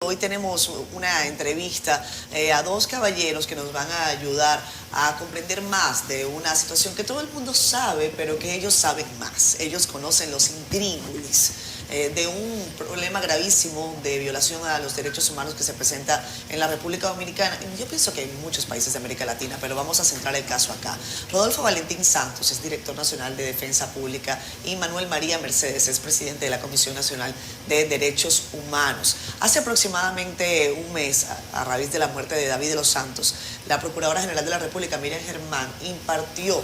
hoy tenemos una entrevista a dos caballeros que nos van a ayudar a comprender más de una situación que todo el mundo sabe, pero que ellos saben más. Ellos conocen los intríngulis de un problema gravísimo de violación a los derechos humanos que se presenta en la República Dominicana. Yo pienso que en muchos países de América Latina, pero vamos a centrar el caso acá. Rodolfo Valentín Santos es director nacional de Defensa Pública y Manuel María Mercedes es presidente de la Comisión Nacional de Derechos Humanos. Hace aproximadamente un mes, a raíz de la muerte de David de los Santos, la Procuradora General de la República, Miriam Germán, impartió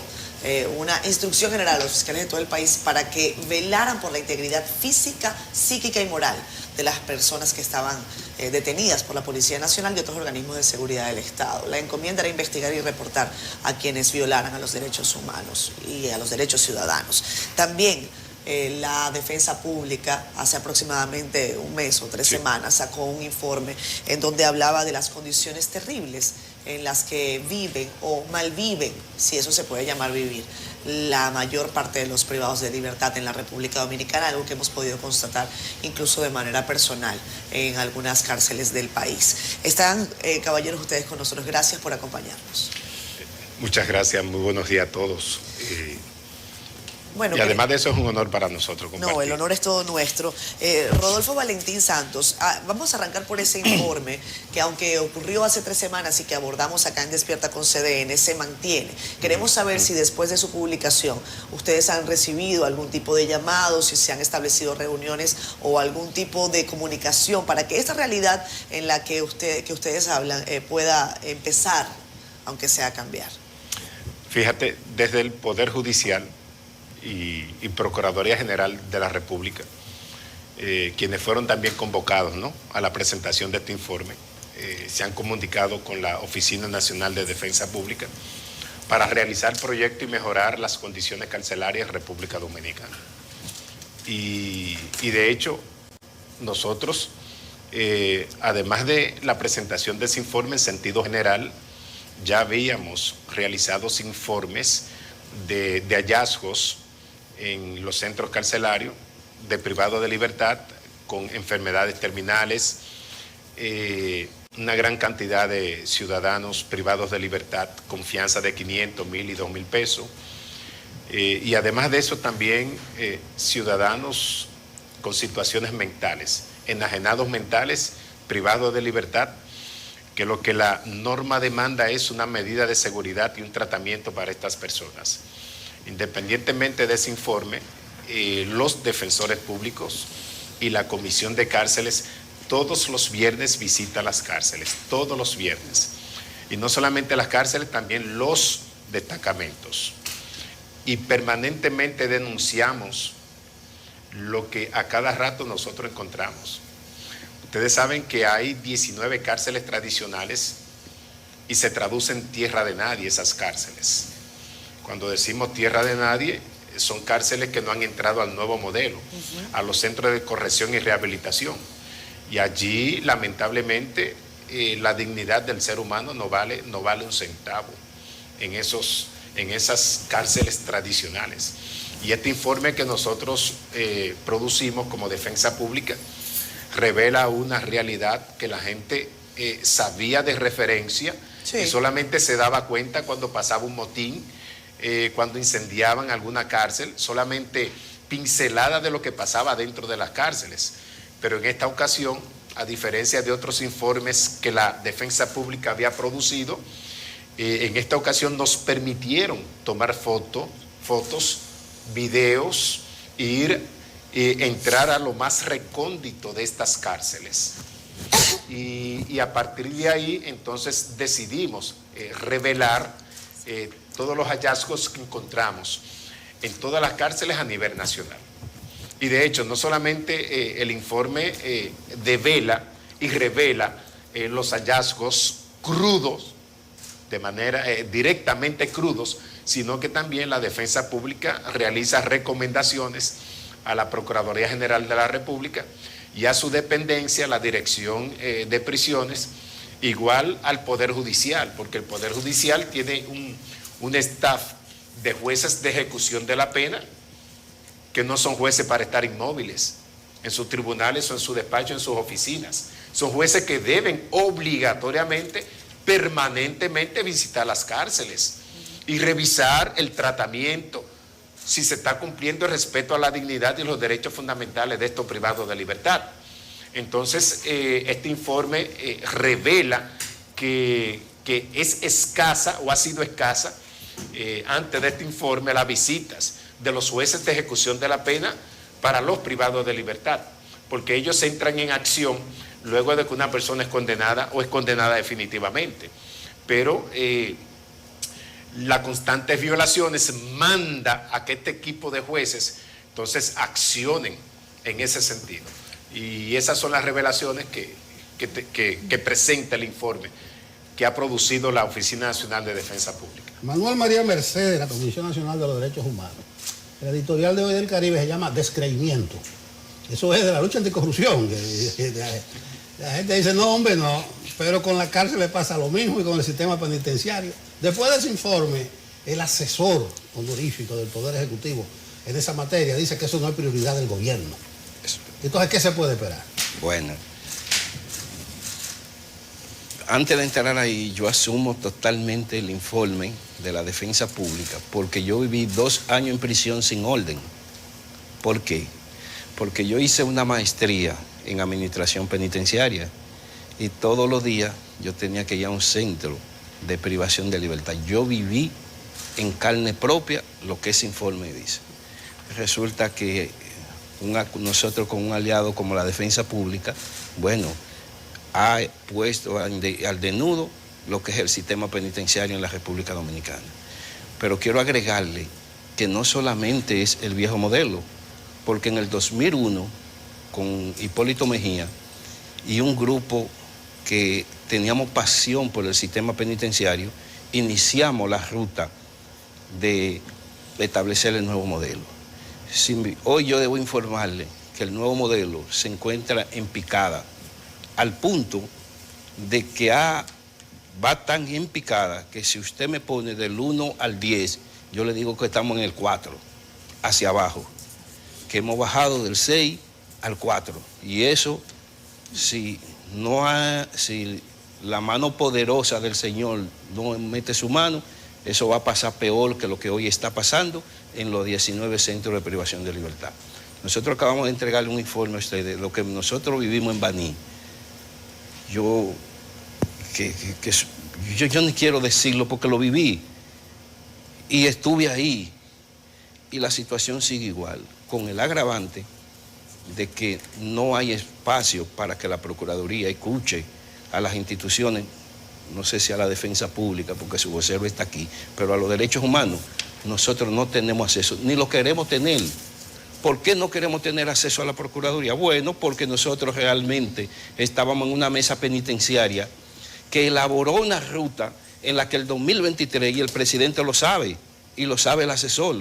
una instrucción general a los fiscales de todo el país para que velaran por la integridad física, psíquica y moral de las personas que estaban detenidas por la Policía Nacional y otros organismos de seguridad del Estado. La encomienda era investigar y reportar a quienes violaran a los derechos humanos y a los derechos ciudadanos. También la Defensa Pública hace aproximadamente un mes o 3 semanas sacó un informe en donde hablaba de las condiciones terribles en las que viven o malviven, si eso se puede llamar vivir, la mayor parte de los privados de libertad en la República Dominicana, algo que hemos podido constatar incluso de manera personal en algunas cárceles del país. Están, caballeros, ustedes con nosotros. Gracias por acompañarnos. Muchas gracias, muy buenos días a todos. Bueno, y además de eso es un honor para nosotros compartir. No, el honor es todo nuestro. Rodolfo Valentín Santos, vamos a arrancar por ese informe que aunque ocurrió hace 3 semanas y que abordamos acá en Despierta con CDN, se mantiene. Queremos saber si después de su publicación ustedes han recibido algún tipo de llamado, si se han establecido reuniones o algún tipo de comunicación para que esta realidad en la que ustedes hablan pueda empezar, aunque sea a cambiar. Fíjate, desde el Poder Judicial y Procuraduría General de la República, quienes fueron también convocados, ¿no?, a la presentación de este informe, se han comunicado con la Oficina Nacional de Defensa Pública para realizar el proyecto y mejorar las condiciones carcelarias en República Dominicana. Y de hecho, nosotros, además de la presentación de ese informe en sentido general, ya habíamos realizado informes de hallazgos en los centros carcelarios de privados de libertad con enfermedades terminales, una gran cantidad de ciudadanos privados de libertad con fianza de 500, 1.000 y 2.000 pesos, y además de eso también ciudadanos con situaciones mentales, enajenados mentales, privados de libertad, que lo que la norma demanda es una medida de seguridad y un tratamiento para estas personas. Independientemente de ese informe, los defensores públicos y la Comisión de Cárceles todos los viernes visitan las cárceles, todos los viernes. Y no solamente las cárceles, también los destacamentos. Y permanentemente denunciamos lo que a cada rato nosotros encontramos. Ustedes saben que hay 19 cárceles tradicionales y se traducen tierra de nadie esas cárceles. Cuando decimos tierra de nadie, son cárceles que no han entrado al nuevo modelo, a los centros de corrección y rehabilitación. Y allí, lamentablemente, la dignidad del ser humano no vale un centavo en esas cárceles tradicionales. Y este informe que nosotros producimos como Defensa Pública revela una realidad que la gente sabía de referencia y solamente se daba cuenta cuando pasaba un motín, cuando incendiaban alguna cárcel, solamente pincelada de lo que pasaba dentro de las cárceles. Pero en esta ocasión, a diferencia de otros informes que la Defensa Pública había producido, en esta ocasión nos permitieron tomar fotos, videos, entrar a lo más recóndito de estas cárceles. Y a partir de ahí, entonces, decidimos revelar todos los hallazgos que encontramos en todas las cárceles a nivel nacional. Y de hecho, no solamente el informe devela y revela los hallazgos crudos, de manera directamente crudos, sino que también la Defensa Pública realiza recomendaciones a la Procuraduría General de la República y a su dependencia, la Dirección de Prisiones, igual al Poder Judicial, porque el Poder Judicial tiene un staff de jueces de ejecución de la pena que no son jueces para estar inmóviles, en sus tribunales o en su despacho, en sus oficinas. Son jueces que deben obligatoriamente, permanentemente visitar las cárceles y revisar el tratamiento, si se está cumpliendo el respeto a la dignidad y los derechos fundamentales de estos privados de libertad. Entonces, este informe revela que es escasa o ha sido escasa antes de este informe las visitas de los jueces de ejecución de la pena para los privados de libertad, porque ellos entran en acción luego de que una persona es condenada o es condenada definitivamente. Pero las constantes violaciones manda a que este equipo de jueces entonces accionen en ese sentido. Y esas son las revelaciones que presenta el informe que ha producido la Oficina Nacional de Defensa Pública. Manuel María Mercedes, de la Comisión Nacional de los Derechos Humanos. El editorial de hoy del Caribe se llama Descreimiento. Eso es de la lucha anticorrupción. La gente dice, no, hombre, no. Pero con la cárcel le pasa lo mismo y con el sistema penitenciario. Después de ese informe, el asesor honorífico del Poder Ejecutivo en esa materia dice que eso no es prioridad del gobierno. Entonces, ¿qué se puede esperar? Bueno, antes de entrar ahí, yo asumo totalmente el informe de la defensa pública, porque yo viví 2 años en prisión sin orden. ¿Por qué? Porque yo hice una maestría en administración penitenciaria y todos los días yo tenía que ir a un centro de privación de libertad. Yo viví en carne propia lo que ese informe dice. Resulta que nosotros con un aliado como la defensa pública, bueno, ha puesto al desnudo lo que es el sistema penitenciario en la República Dominicana. Pero quiero agregarle que no solamente es el viejo modelo, porque en el 2001, con Hipólito Mejía y un grupo que teníamos pasión por el sistema penitenciario, iniciamos la ruta de establecer el nuevo modelo. Hoy yo debo informarle que el nuevo modelo se encuentra en picada, al punto de que va tan en picada que si usted me pone del 1 al 10, yo le digo que estamos en el 4, hacia abajo, que hemos bajado del 6 al 4. Y eso, si la mano poderosa del Señor no mete su mano, eso va a pasar peor que lo que hoy está pasando en los 19 centros de privación de libertad. Nosotros acabamos de entregarle un informe a usted de lo que nosotros vivimos en Baní. Yo ni quiero decirlo porque lo viví y estuve ahí y la situación sigue igual, con el agravante de que no hay espacio para que la Procuraduría escuche a las instituciones, no sé si a la defensa pública, porque su vocero está aquí, pero a los derechos humanos nosotros no tenemos acceso, ni lo queremos tener. ¿Por qué no queremos tener acceso a la Procuraduría? Bueno, porque nosotros realmente estábamos en una mesa penitenciaria que elaboró una ruta en la que el 2023, y el presidente lo sabe, y lo sabe el asesor,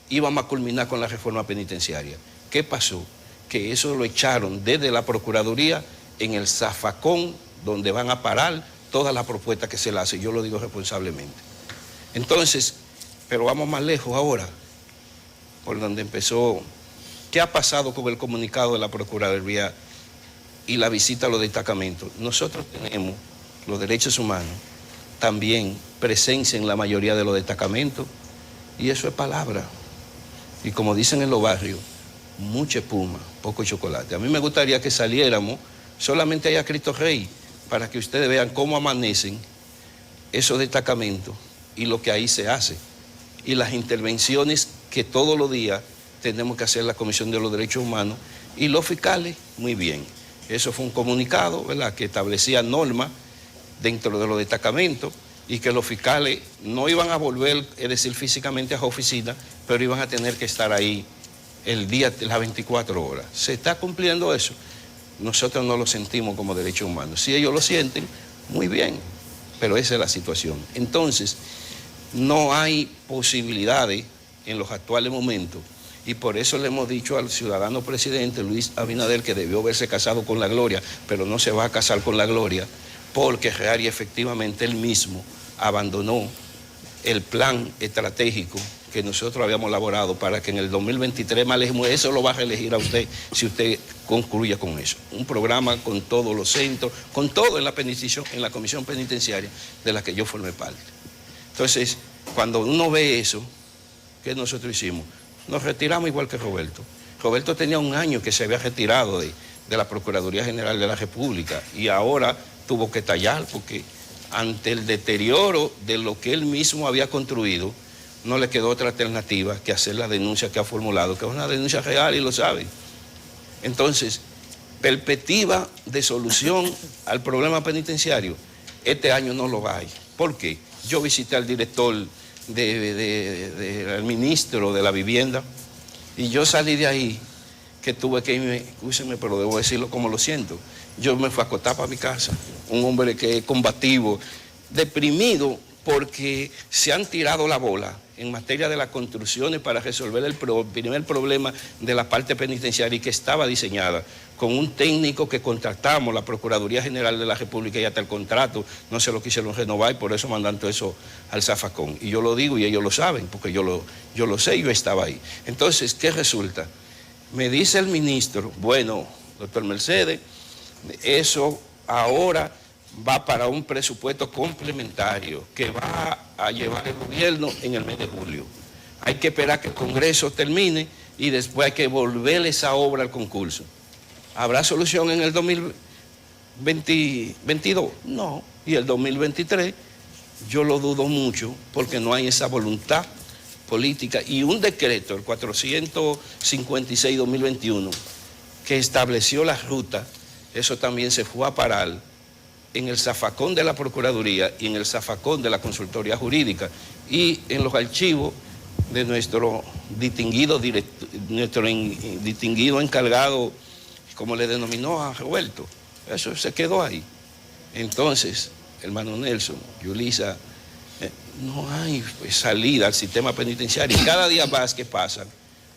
íbamos a culminar con la reforma penitenciaria. ¿Qué pasó? Que eso lo echaron desde la Procuraduría en el zafacón donde van a parar todas las propuestas que se le hacen. Yo lo digo responsablemente. Entonces, pero vamos más lejos ahora, por donde empezó. ¿Qué ha pasado con el comunicado de la Procuraduría y la visita a los destacamentos? Nosotros tenemos los derechos humanos también presencia en la mayoría de los destacamentos y eso es palabra. Y como dicen en los barrios, mucha espuma, poco chocolate. A mí me gustaría que saliéramos solamente allá a Cristo Rey para que ustedes vean cómo amanecen esos destacamentos y lo que ahí se hace. Y las intervenciones que todos los días tenemos que hacer la Comisión de los Derechos Humanos y los fiscales, muy bien. Eso fue un comunicado, ¿verdad?, que establecía normas dentro de los destacamentos y que los fiscales no iban a volver, es decir, físicamente a las oficinas, pero iban a tener que estar ahí el día, las 24 horas. ¿Se está cumpliendo eso? Nosotros no lo sentimos como derechos humanos. Si ellos lo sienten, muy bien, pero esa es la situación. Entonces, no hay posibilidades en los actuales momentos y por eso le hemos dicho al ciudadano presidente Luis Abinader que debió haberse casado con la gloria, pero no se va a casar con la gloria porque real y efectivamente él mismo abandonó el plan estratégico que nosotros habíamos elaborado para que en el 2023 más lejos, eso lo va a reelegir a usted si usted concluya con eso. Un programa con todos los centros, con todo en la comisión penitenciaria de la que yo formé parte. Entonces, cuando uno ve eso, ¿qué nosotros hicimos? Nos retiramos igual que Roberto. Roberto tenía un año que se había retirado de la Procuraduría General de la República y ahora tuvo que tallar porque ante el deterioro de lo que él mismo había construido, no le quedó otra alternativa que hacer la denuncia que ha formulado, que es una denuncia real y lo sabe. Entonces, perspectiva de solución al problema penitenciario, este año no lo hay. ¿Por qué? Yo visité al director, al ministro de la Vivienda, y yo salí de ahí, que tuve que irme, escúcheme, pero debo decirlo como lo siento, yo me fui a acostar para mi casa, un hombre que es combativo, deprimido, porque se han tirado la bola en materia de las construcciones para resolver el primer problema de la parte penitenciaria y que estaba diseñada con un técnico que contratamos, la Procuraduría General de la República, y hasta el contrato no se lo quisieron renovar y por eso mandan todo eso al zafacón. Y yo lo digo y ellos lo saben, porque yo lo sé y yo estaba ahí. Entonces, ¿qué resulta? Me dice el ministro, bueno, doctor Mercedes, eso ahora va para un presupuesto complementario que va a llevar el gobierno en el mes de julio. Hay que esperar que el Congreso termine y después hay que volver esa obra al concurso. ¿Habrá solución en el 2022? No. Y el 2023 yo lo dudo mucho porque no hay esa voluntad política y un decreto, el 456-2021, que estableció la ruta, eso también se fue a parar en el zafacón de la Procuraduría y en el zafacón de la Consultoría Jurídica y en los archivos de nuestro distinguido encargado, como le denominó a Roberto. Eso se quedó ahí. Entonces, hermano Nelson, Yulisa, no hay salida al sistema penitenciario y cada día más que pasan,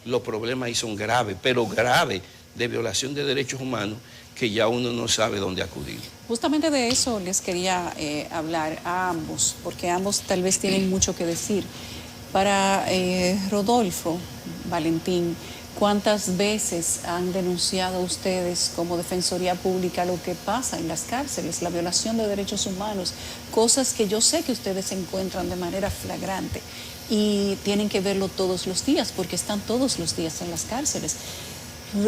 los problemas ahí son graves, pero graves, de violación de derechos humanos, que ya uno no sabe dónde acudir. Justamente de eso les quería hablar a ambos, porque ambos tal vez tienen mucho que decir. Para Rodolfo, Valentín, ¿cuántas veces han denunciado ustedes como Defensoría Pública lo que pasa en las cárceles, la violación de derechos humanos, cosas que yo sé que ustedes encuentran de manera flagrante y tienen que verlo todos los días porque están todos los días en las cárceles?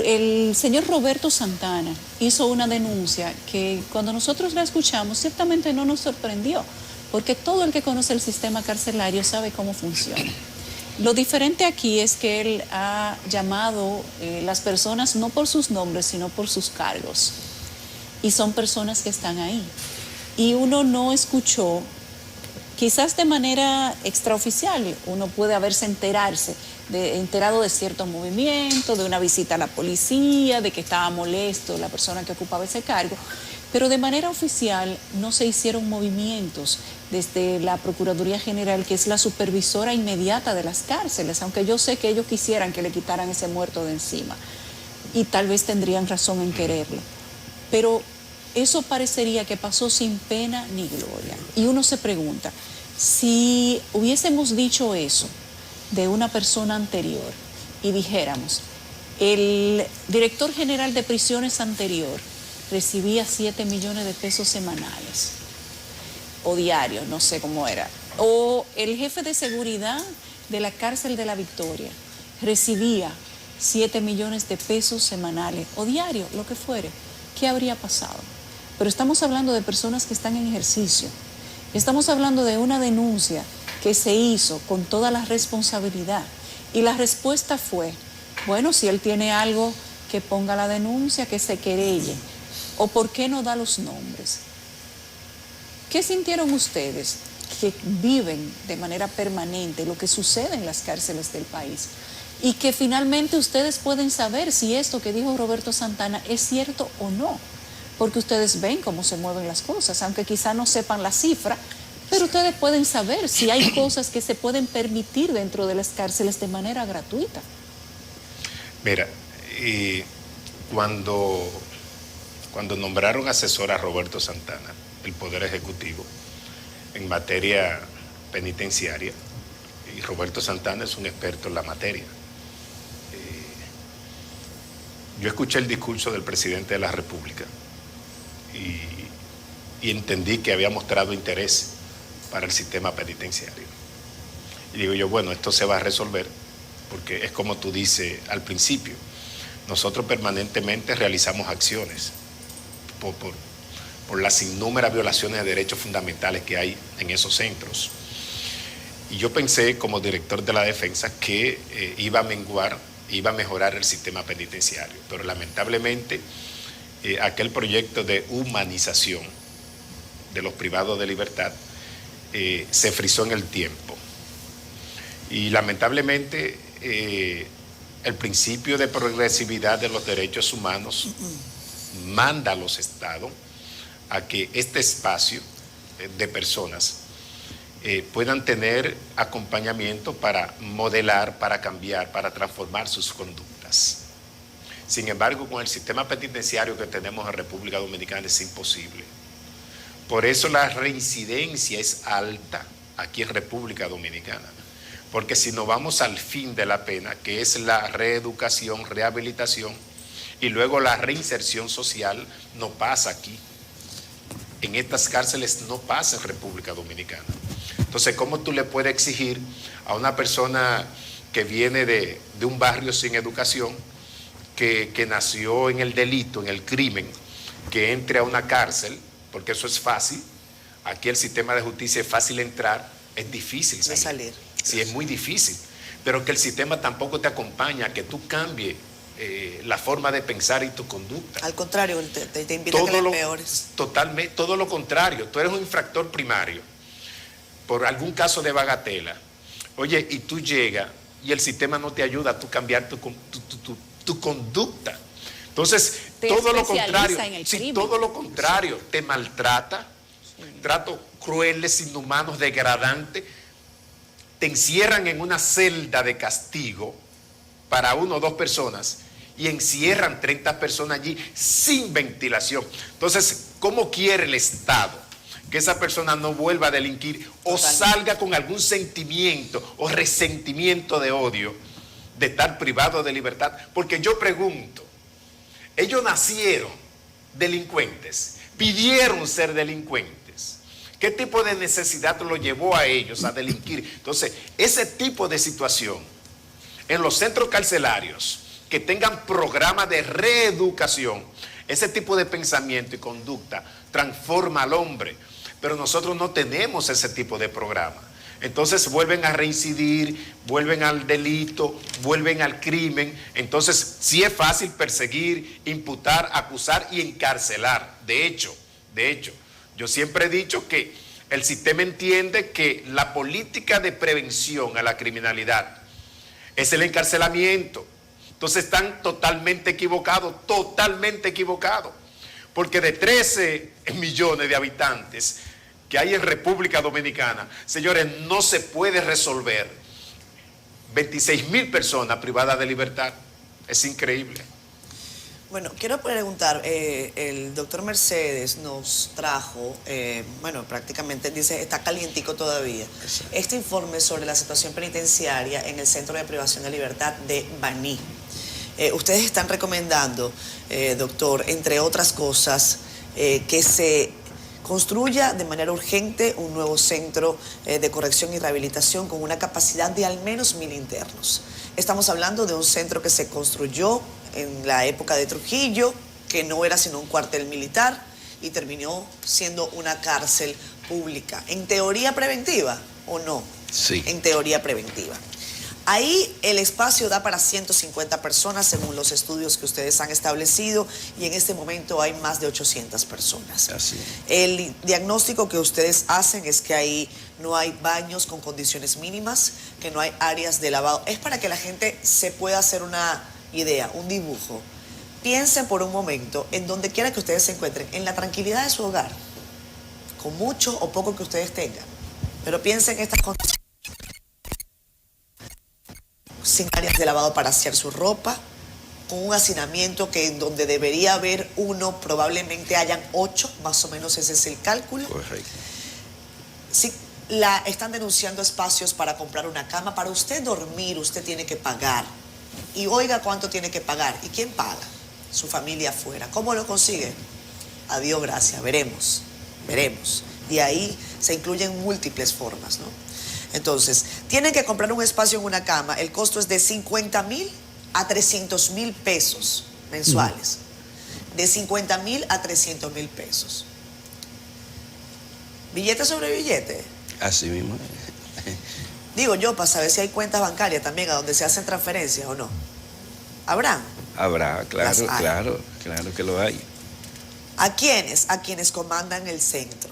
El señor Roberto Santana hizo una denuncia que cuando nosotros la escuchamos ciertamente no nos sorprendió, porque todo el que conoce el sistema carcelario sabe cómo funciona. Lo diferente aquí es que él ha llamado las personas no por sus nombres, sino por sus cargos. Y son personas que están ahí. Y uno no escuchó, quizás de manera extraoficial, uno puede haberse enterado de cierto movimiento, de una visita a la policía, de que estaba molesto la persona que ocupaba ese cargo, pero de manera oficial no se hicieron movimientos desde la Procuraduría General, que es la supervisora inmediata de las cárceles, aunque yo sé que ellos quisieran que le quitaran ese muerto de encima, y tal vez tendrían razón en quererlo, pero eso parecería que pasó sin pena ni gloria. Y uno se pregunta, si hubiésemos dicho eso de una persona anterior y dijéramos, el director general de prisiones anterior recibía 7 millones de pesos semanales o diarios, no sé cómo era, o el jefe de seguridad de la cárcel de La Victoria recibía 7 millones de pesos semanales o diarios, lo que fuere, ¿qué habría pasado? Pero estamos hablando de personas que están en ejercicio, estamos hablando de una denuncia que se hizo con toda la responsabilidad y la respuesta fue, bueno, si él tiene algo que ponga la denuncia, que se querelle, o por qué no da los nombres. ¿Qué sintieron ustedes que viven de manera permanente lo que sucede en las cárceles del país? Y que finalmente ustedes pueden saber si esto que dijo Roberto Santana es cierto o no, porque ustedes ven cómo se mueven las cosas, aunque quizá no sepan la cifra, pero ustedes pueden saber si hay cosas que se pueden permitir dentro de las cárceles de manera gratuita. Mira, y cuando nombraron asesor a Roberto Santana, el Poder Ejecutivo, en materia penitenciaria, y Roberto Santana es un experto en la materia. Yo escuché el discurso del presidente de la República y entendí que había mostrado interés para el sistema penitenciario. Y digo yo, bueno, esto se va a resolver porque es como tú dices al principio. Nosotros permanentemente realizamos acciones por las innumerables violaciones de derechos fundamentales que hay en esos centros. Y yo pensé, como director de la defensa, que iba a mejorar el sistema penitenciario. Pero lamentablemente, aquel proyecto de humanización de los privados de libertad se frizó en el tiempo. Y lamentablemente, el principio de progresividad de los derechos humanos manda a los estados a que este espacio de personas puedan tener acompañamiento para modelar, para cambiar, para transformar sus conductas. Sin embargo, con el sistema penitenciario que tenemos en República Dominicana es imposible. Por eso la reincidencia es alta aquí en República Dominicana. Porque si nos vamos al fin de la pena, que es la reeducación, rehabilitación, y luego la reinserción social, no pasa aquí. En estas cárceles no pasa en República Dominicana. Entonces, ¿cómo tú le puedes exigir a una persona que viene de un barrio sin educación, que nació en el delito, en el crimen, que entre a una cárcel? Porque eso es fácil. Aquí el sistema de justicia es fácil entrar, es difícil salir. Sí, es muy difícil. Pero que el sistema tampoco te acompaña a que tú cambies la forma de pensar y tu conducta. Al contrario, te invita a que le peores. Totalmente, todo lo contrario. Tú eres un infractor primario por algún caso de bagatela. Oye, y tú llegas y el sistema no te ayuda a tú cambiar tu conducta. Entonces, todo lo contrario, sí, todo lo contrario, te maltrata, tratos crueles, inhumanos, degradantes, te encierran en una celda de castigo para 1 o 2 personas y encierran 30 personas allí sin ventilación. Entonces, ¿cómo quiere el Estado que esa persona no vuelva a delinquir o salga con algún sentimiento o resentimiento de odio de estar privado de libertad? Porque yo pregunto, ellos nacieron delincuentes, pidieron ser delincuentes. ¿Qué tipo de necesidad los llevó a ellos a delinquir? Entonces, ese tipo de situación en los centros carcelarios que tengan programas de reeducación, ese tipo de pensamiento y conducta transforma al hombre. Pero nosotros no tenemos ese tipo de programa. Entonces vuelven a reincidir, vuelven al delito, vuelven al crimen. Entonces sí es fácil perseguir, imputar, acusar y encarcelar. De hecho, yo siempre he dicho que el sistema entiende que la política de prevención a la criminalidad es el encarcelamiento. Entonces están totalmente equivocados, porque de 13 millones de habitantes que hay en República Dominicana, señores, no se puede resolver 26,000 personas privadas de libertad. Es increíble. Bueno, quiero preguntar, el doctor Mercedes nos trajo, prácticamente dice, está calientico todavía, este informe sobre la situación penitenciaria en el Centro de Privación de Libertad de Baní. Ustedes están recomendando, doctor, entre otras cosas, que se construya de manera urgente un nuevo centro de corrección y rehabilitación con una capacidad de al menos 1,000 internos. Estamos hablando de un centro que se construyó en la época de Trujillo, que no era sino un cuartel militar y terminó siendo una cárcel pública. ¿En teoría preventiva o no? Sí. En teoría preventiva. Ahí el espacio da para 150 personas según los estudios que ustedes han establecido y en este momento hay más de 800 personas. Así. El diagnóstico que ustedes hacen es que ahí no hay baños con condiciones mínimas, que no hay áreas de lavado. Es para que la gente se pueda hacer una idea, un dibujo. Piensen por un momento en donde quiera que ustedes se encuentren, en la tranquilidad de su hogar, con mucho o poco que ustedes tengan, pero piensen en estas condiciones. Sin áreas de lavado para asear su ropa, con un hacinamiento que en donde debería haber 1, probablemente hayan 8, más o menos ese es el cálculo. Correcto. Sí, están denunciando espacios para comprar una cama. Para usted dormir, usted tiene que pagar. Y oiga cuánto tiene que pagar. ¿Y quién paga? Su familia afuera. ¿Cómo lo consigue? Adiós, gracias. Veremos. Y ahí se incluyen múltiples formas, ¿no? Entonces, tienen que comprar un espacio en una cama. El costo es de 50,000 a 300,000 pesos mensuales. De 50,000 a 300,000 pesos. Billete sobre billete. Así mismo. Digo yo, para saber si hay cuentas bancarias también a donde se hacen transferencias o no. ¿Habrán? Habrá, Las hay. claro que lo hay. ¿A quiénes? A quienes comandan el centro.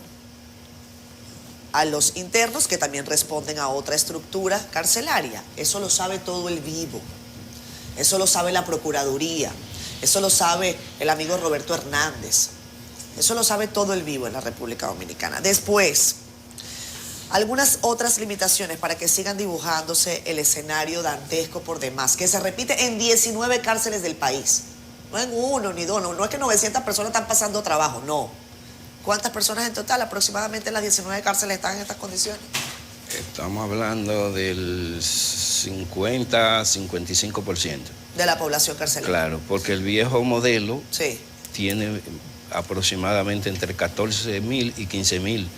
A los internos que también responden a otra estructura carcelaria. Eso lo sabe todo el vivo. Eso lo sabe la Procuraduría. Eso lo sabe el amigo Roberto Hernández. Eso lo sabe todo el vivo en la República Dominicana. Después, algunas otras limitaciones para que sigan dibujándose el escenario dantesco por demás, que se repite en 19 cárceles del país. No en uno ni dos, no es que 900 personas están pasando trabajo, no. ¿Cuántas personas en total aproximadamente en las 19 cárceles están en estas condiciones? Estamos hablando del 50-55%. De la población carcelaria. Claro, porque el viejo modelo Sí, tiene aproximadamente entre 14,000 y 15,000.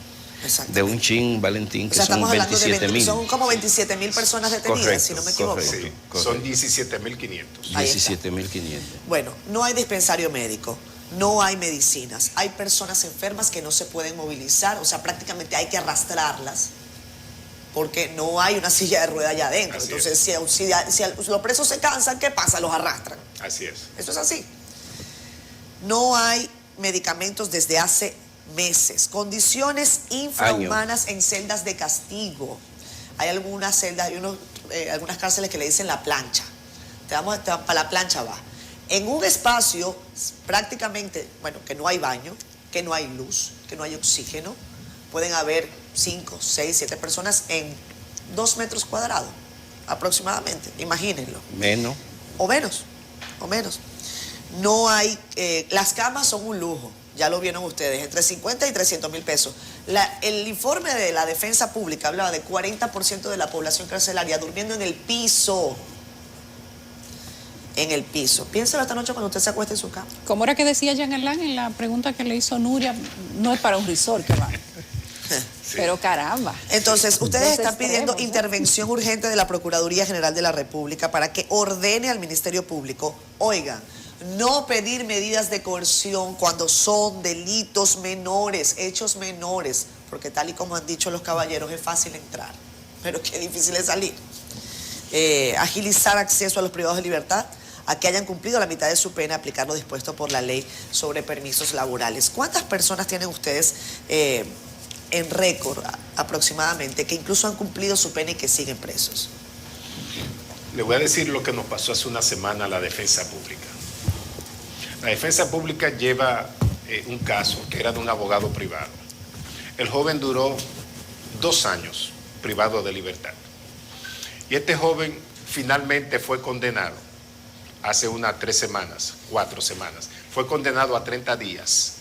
exacto. De un chin, Valentín, O que sea, son estamos hablando de 27,000. son como 27,000 personas detenidas, Correcto, si no me equivoco. correcto. Sí, correcto. son 17,500. Ahí está. 17,500. Bueno, no hay dispensario médico, no hay medicinas, hay personas enfermas que no se pueden movilizar, o sea, prácticamente hay que arrastrarlas, porque no hay una silla de rueda allá adentro. Así Entonces, si los presos se cansan, ¿qué pasa? Los arrastran. Así es. Eso es así. No hay medicamentos desde hace meses. Condiciones infrahumanas en celdas de castigo. Hay algunas celdas, algunas cárceles que le dicen la plancha. Para la plancha va. En un espacio prácticamente, bueno, que no hay baño, que no hay luz, que no hay oxígeno, pueden haber 5, 6, 7 personas en 2 metros cuadrados, aproximadamente. Imagínenlo. Menos. O menos. No hay, las camas son un lujo, ya lo vieron ustedes, entre 50 y 300,000 pesos. El informe de la Defensa Pública hablaba de 40% de la población carcelaria durmiendo en el piso. En el piso. Piénselo esta noche cuando usted se acueste en su cama. Como era que decía Jean Alain en la pregunta que le hizo Nuria, no es para un resort que va. Pero caramba. Entonces, ustedes Los están pidiendo extremos, ¿no? intervención urgente de la Procuraduría General de la República para que ordene al Ministerio Público, oigan, no pedir medidas de coerción cuando son delitos menores, hechos menores, porque tal y como han dicho los caballeros, es fácil entrar, pero qué difícil es salir. Agilizar acceso a los privados de libertad, a que hayan cumplido la mitad de su pena, aplicar lo dispuesto por la ley sobre permisos laborales. ¿Cuántas personas tienen ustedes en récord aproximadamente que incluso han cumplido su pena y que siguen presos? Le voy a decir lo que nos pasó hace una semana a la Defensa Pública. La Defensa Pública lleva un caso que era de un abogado privado. El joven duró 2 años privado de libertad. Y este joven finalmente fue condenado hace unas 4 semanas. Fue condenado a 30 días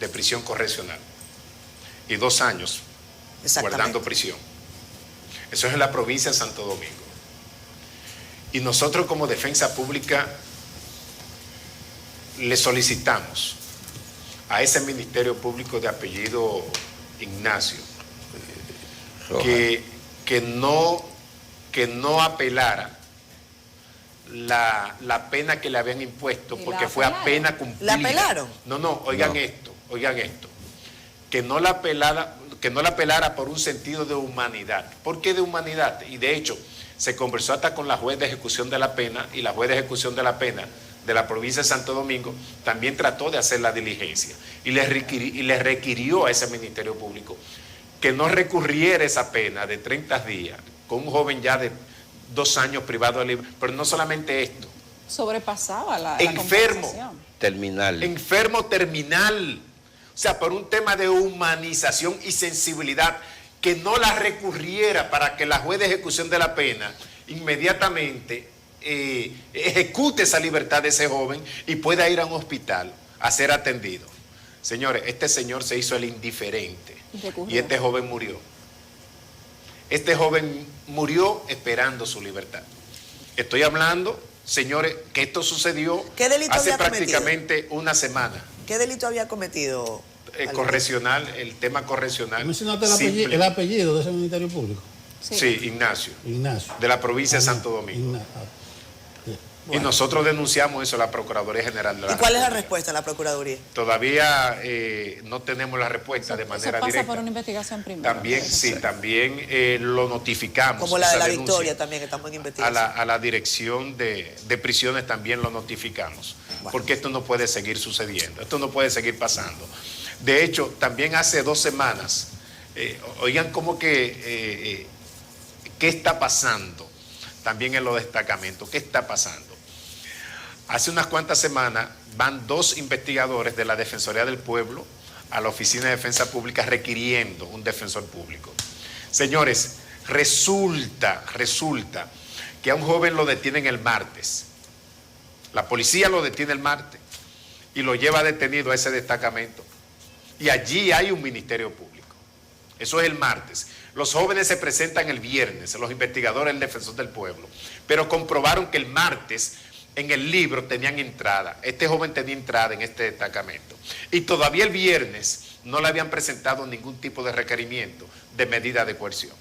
de prisión correccional y 2 años guardando prisión. Eso es en la provincia de Santo Domingo. Y nosotros como Defensa Pública le solicitamos a ese Ministerio Público de apellido Ignacio que no apelara la pena que le habían impuesto, porque fue a pena cumplida. ¿La apelaron? No, oigan esto. Que no la apelara por un sentido de humanidad. ¿Por qué de humanidad? Y de hecho, se conversó hasta con la juez de ejecución de la pena, y la juez de ejecución de la pena de la provincia de Santo Domingo también trató de hacer la diligencia y le requirió a ese Ministerio Público que no recurriera esa pena de 30 días con un joven ya de 2 años privado de libertad. Pero no solamente esto. Sobrepasaba la Enfermo. compensación. Terminal. Enfermo terminal. O sea, por un tema de humanización y sensibilidad, que no la recurriera para que la juez de ejecución de la pena inmediatamente ejecute esa libertad de ese joven y pueda ir a un hospital a ser atendido. Señores, este señor se hizo el indiferente y este joven murió. Este joven murió esperando su libertad. Estoy hablando, señores, que esto sucedió ¿Qué delito hace había cometido? prácticamente una semana. ¿Qué delito había cometido? Correccional, el tema correccional. ¿Mencionaste simple. el apellido de ese Ministerio Público? Sí, Ignacio, Ignacio. de la provincia de Santo Domingo. Y nosotros denunciamos eso a la Procuraduría General de la ¿Y cuál es la República. respuesta de la Procuraduría? Todavía no tenemos la respuesta de manera pasa directa. por una investigación primera. También, sí, también lo notificamos. Como la de esa la denuncia. Victoria también, que estamos en investigación. A la dirección de prisiones también lo notificamos. Bueno. Porque esto no puede seguir sucediendo, esto no puede seguir pasando. De hecho, también hace 2 semanas, oigan como que, ¿qué está pasando? También en los destacamentos, ¿qué está pasando? Hace unas cuantas semanas van 2 investigadores de la Defensoría del Pueblo a la Oficina de Defensa Pública requiriendo un defensor público. Señores, resulta que a un joven lo detienen el martes. La policía lo detiene el martes y lo lleva detenido a ese destacamento. Y allí hay un ministerio público. Eso es el martes. Los jóvenes se presentan el viernes, los investigadores del Defensor del Pueblo, pero comprobaron que el martes en el libro tenían entrada. Este joven tenía entrada en este destacamento. Y todavía el viernes no le habían presentado ningún tipo de requerimiento de medida de coerción.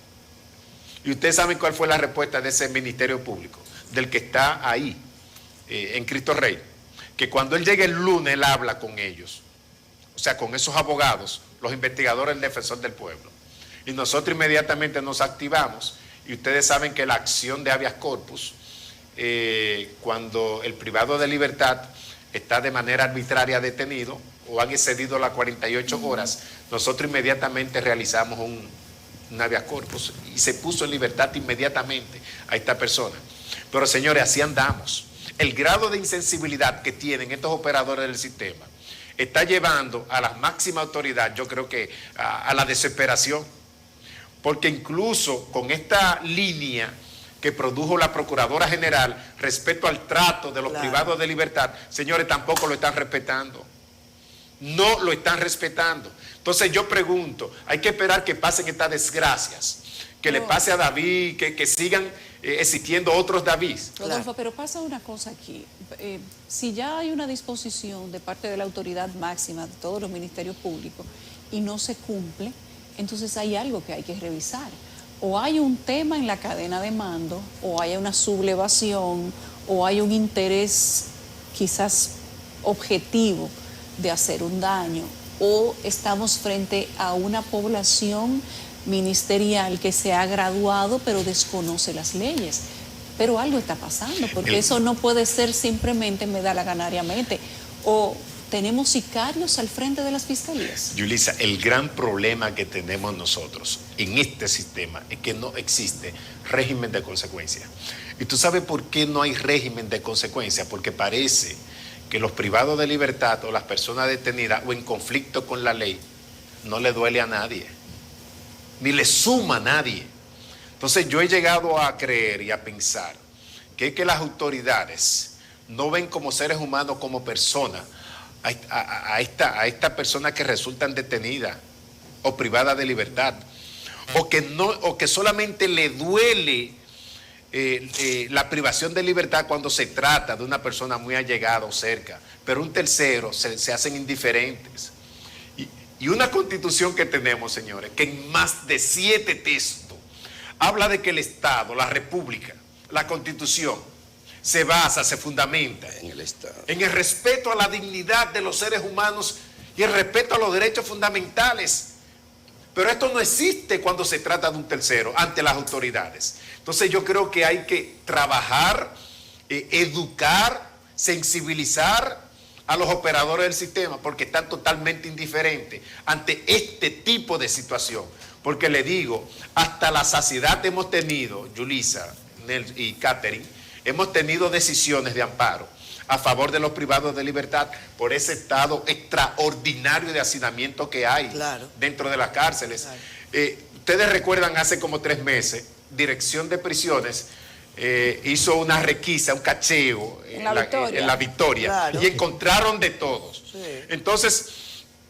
Y ustedes saben cuál fue la respuesta de ese ministerio público, del que está ahí, en Cristo Rey, que cuando él llegue el lunes, él habla con ellos. O sea, con esos abogados, los investigadores del Defensor del Pueblo. Y nosotros inmediatamente nos activamos. Y ustedes saben que la acción de habeas corpus, cuando el privado de libertad está de manera arbitraria detenido o han excedido las 48 horas, nosotros inmediatamente realizamos un habeas corpus y se puso en libertad inmediatamente a esta persona. Pero señores, así andamos. El grado de insensibilidad que tienen estos operadores del sistema está llevando a la máxima autoridad, yo creo que a la desesperación, porque incluso con esta línea que produjo la Procuradora General respecto al trato de los privados de libertad, señores, tampoco lo están respetando. No lo están respetando. Entonces yo pregunto, hay que esperar que pasen estas desgracias, que le pase a David, que sigan existiendo otros David. Rodolfo, pero pasa una cosa aquí. Si ya hay una disposición de parte de la autoridad máxima de todos los ministerios públicos y no se cumple, entonces hay algo que hay que revisar. O hay un tema en la cadena de mando, o hay una sublevación, o hay un interés quizás objetivo de hacer un daño, o estamos frente a una población ministerial que se ha graduado pero desconoce las leyes. Pero algo está pasando, porque eso no puede ser simplemente me da la ganariamente, o tenemos sicarios al frente de las fiscalías. Yulisa, el gran problema que tenemos nosotros en este sistema es que no existe régimen de consecuencia. ¿Y tú sabes por qué no hay régimen de consecuencia? Porque parece que los privados de libertad o las personas detenidas o en conflicto con la ley no le duele a nadie, ni le suma a nadie. Entonces yo he llegado a creer y a pensar que es que las autoridades no ven como seres humanos, como personas, a esta persona que resultan detenidas o privadas de libertad, o que solamente le duele la privación de libertad cuando se trata de una persona muy allegada o cerca, pero un tercero se hacen indiferentes. Y una constitución que tenemos, señores, que en más de 7 textos habla de que el Estado, la República, la Constitución, se basa, se fundamenta en el Estado, en el respeto a la dignidad de los seres humanos y el respeto a los derechos fundamentales. Pero esto no existe cuando se trata de un tercero ante las autoridades. Entonces yo creo que hay que trabajar, educar, sensibilizar a los operadores del sistema, porque están totalmente indiferentes ante este tipo de situación. Porque le digo, hasta la saciedad hemos tenido, Yulisa y Catherine, hemos tenido decisiones de amparo a favor de los privados de libertad por ese estado extraordinario de hacinamiento que hay dentro de las cárceles. Claro. Ustedes recuerdan, hace como 3 meses, Dirección de Prisiones hizo una requisa, un cacheo en la Victoria, claro, y encontraron de todos. Sí. Entonces,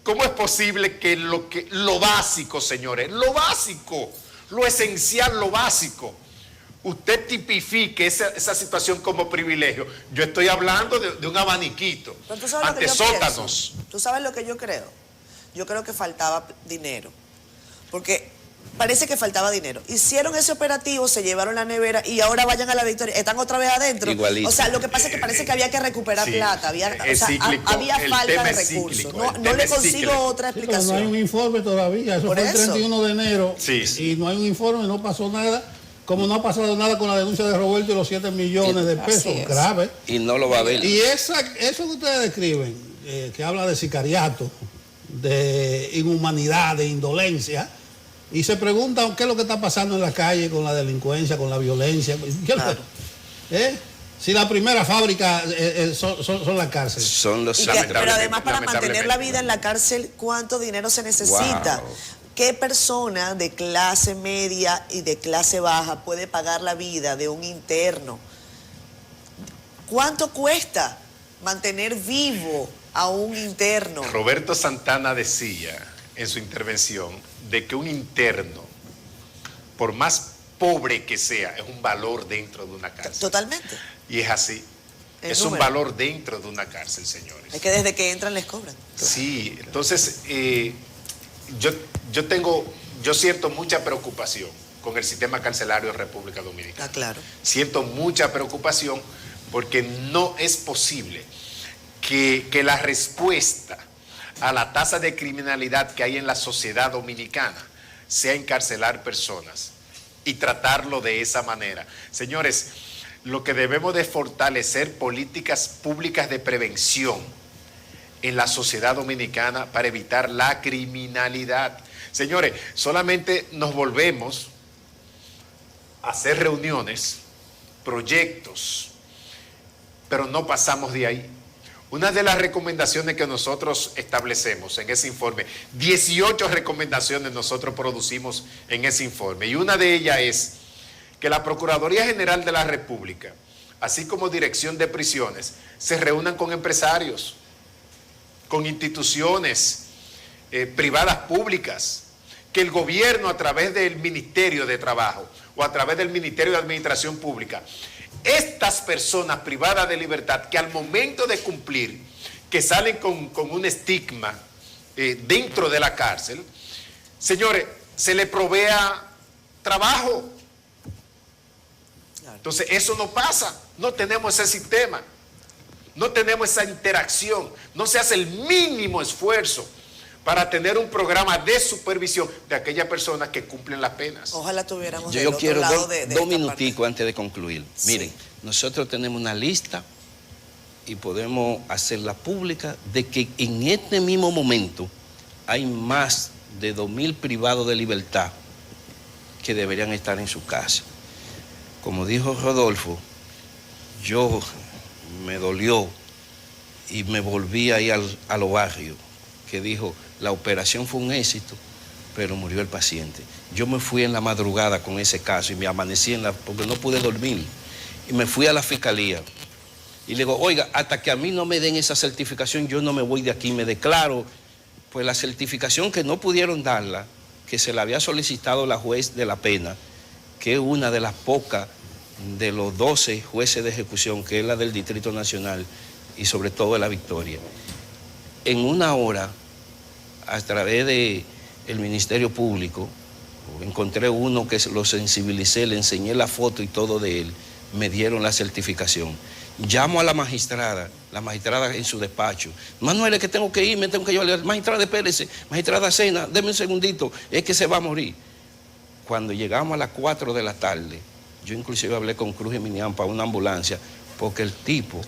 ¿cómo es posible que lo básico, señores, lo básico, lo esencial, lo básico, usted tipifique esa situación como privilegio. Yo estoy hablando de un abaniquito, Pero tú sabes lo que ante yo sótanos. pienso. ¿Tú sabes lo que yo creo? Yo creo que faltaba dinero. Porque parece que faltaba dinero. Hicieron ese operativo, se llevaron la nevera y ahora vayan a la Victoria. Están otra vez adentro. Igualito. O sea, lo que pasa es que parece que había que recuperar Sí, plata. Había, es o sea, cíclico, había el falta tema de es recursos. cíclico, No, el no tema le es consigo cíclico. otra Sí, pero no hay explicación. un informe todavía, eso Por fue el eso. 31 de enero Sí. y no hay un informe, no pasó nada, como no ha pasado nada con la denuncia de Roberto y los 7 millones de Así pesos, es. grave. Y no lo va a ver. Y eso que ustedes describen, que habla de sicariato, de inhumanidad, de indolencia, y se preguntan qué es lo que está pasando en la calle con la delincuencia, con la violencia. Claro. Si la primera fábrica son las cárceles. Son los Y que- Lamentablemente, pero además para mantener la lamentablemente. vida en la cárcel, ¿cuánto dinero se necesita? Wow. ¿Qué persona de clase media y de clase baja puede pagar la vida de un interno? ¿Cuánto cuesta mantener vivo a un interno? Roberto Santana decía en su intervención de que un interno, por más pobre que sea, es un valor dentro de una cárcel. Totalmente. Y es así. El Es número. un valor dentro de una cárcel, señores. Es que desde que entran les cobran. Sí, entonces yo siento mucha preocupación con el sistema carcelario de República Dominicana. Está claro. Siento mucha preocupación porque no es posible que la respuesta a la tasa de criminalidad que hay en la sociedad dominicana sea encarcelar personas y tratarlo de esa manera. Señores, lo que debemos de fortalecer políticas públicas de prevención en la sociedad dominicana para evitar la criminalidad. Señores, solamente nos volvemos a hacer reuniones, proyectos, pero no pasamos de ahí. Una de las recomendaciones que nosotros establecemos en ese informe, 18 recomendaciones nosotros producimos en ese informe, y una de ellas es que la Procuraduría General de la República, así como Dirección de Prisiones, se reúnan con empresarios, con instituciones privadas públicas, que el gobierno a través del Ministerio de Trabajo o a través del Ministerio de Administración Pública, estas personas privadas de libertad que al momento de cumplir, que salen con un estigma dentro de la cárcel, señores, se le provea trabajo. Claro. Entonces eso no pasa, no tenemos ese sistema, no tenemos esa interacción, no se hace el mínimo esfuerzo para tener un programa de supervisión de aquellas personas que cumplen las penas. Ojalá tuviéramos del Yo otro quiero lado dos de esta minuticos parte. antes de concluir. Sí. Miren, nosotros tenemos una lista y podemos hacerla pública de que en este mismo momento hay más de 2.000 privados de libertad que deberían estar en su casa. Como dijo Rodolfo, yo me dolió y me volví ahí a los barrios, que dijo, la operación fue un éxito, pero murió el paciente. Yo me fui en la madrugada con ese caso y me amanecí porque no pude dormir. Y me fui a la fiscalía. Y le digo, oiga, hasta que a mí no me den esa certificación, yo no me voy de aquí, me declaro. Pues la certificación que no pudieron darla, que se la había solicitado la juez de la pena, que es una de las pocas de los 12 jueces de ejecución, que es la del Distrito Nacional y sobre todo de la Victoria. En una hora, a través del Ministerio Público, encontré uno que lo sensibilicé, le enseñé la foto y todo de él, me dieron la certificación. Llamo a la magistrada en su despacho. Manuel, es que tengo que ir, me tengo que llevar. Magistrada, espérese, magistrada Cena, deme un segundito, es que se va a morir. Cuando llegamos a las 4 de la tarde, yo inclusive hablé con Cruz y Minián para una ambulancia, porque el tipo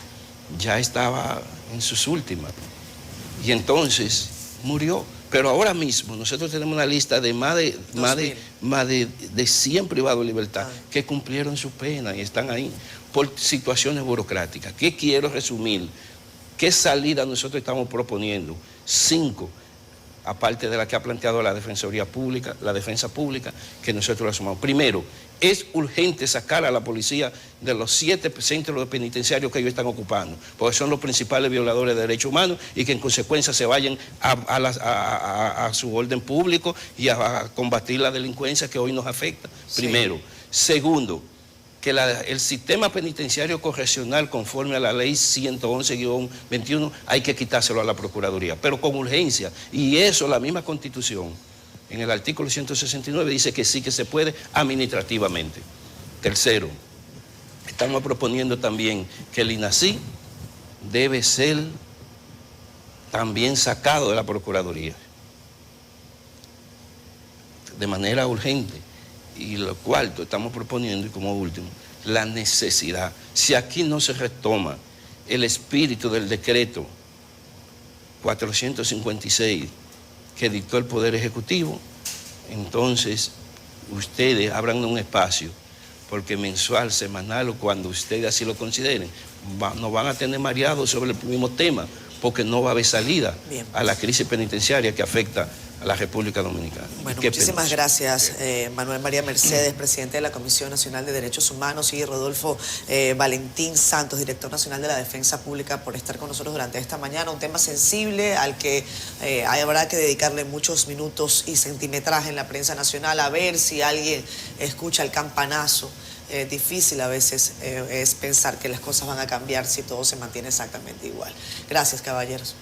ya estaba en sus últimas. Y entonces murió. Pero ahora mismo nosotros tenemos una lista de más de 100 privados de libertad que cumplieron su pena y están ahí por situaciones burocráticas. ¿Qué quiero resumir? ¿Qué salida nosotros estamos proponiendo? 5, aparte de la que ha planteado la Defensoría Pública, la Defensa Pública, que nosotros la sumamos. Primero, es urgente sacar a la policía de los 7 centros penitenciarios que ellos están ocupando, porque son los principales violadores de derechos humanos y que en consecuencia se vayan a su orden público y a combatir la delincuencia que hoy nos afecta, primero. Segundo, que el sistema penitenciario correccional conforme a la ley 111-21 hay que quitárselo a la Procuraduría, pero con urgencia, y eso la misma Constitución en el artículo 169 dice que sí que se puede administrativamente. Tercero, estamos proponiendo también que el INACI debe ser también sacado de la Procuraduría de manera urgente. Y lo cuarto, estamos proponiendo, y como último, la necesidad. Si aquí no se retoma el espíritu del decreto 456 que dictó el Poder Ejecutivo, entonces ustedes abran un espacio, porque mensual, semanal o cuando ustedes así lo consideren, nos van a tener mareados sobre el mismo tema, porque no va a haber salida a la crisis penitenciaria que afecta a la República Dominicana. Bueno, muchísimas gracias, Manuel María Mercedes, presidente de la Comisión Nacional de Derechos Humanos, y Rodolfo Valentín Santos, director nacional de la Defensa Pública, por estar con nosotros durante esta mañana. Un tema sensible al que habrá que dedicarle muchos minutos y centimetraje en la prensa nacional, a ver si alguien escucha el campanazo. Difícil a veces es pensar que las cosas van a cambiar si todo se mantiene exactamente igual. Gracias, caballeros.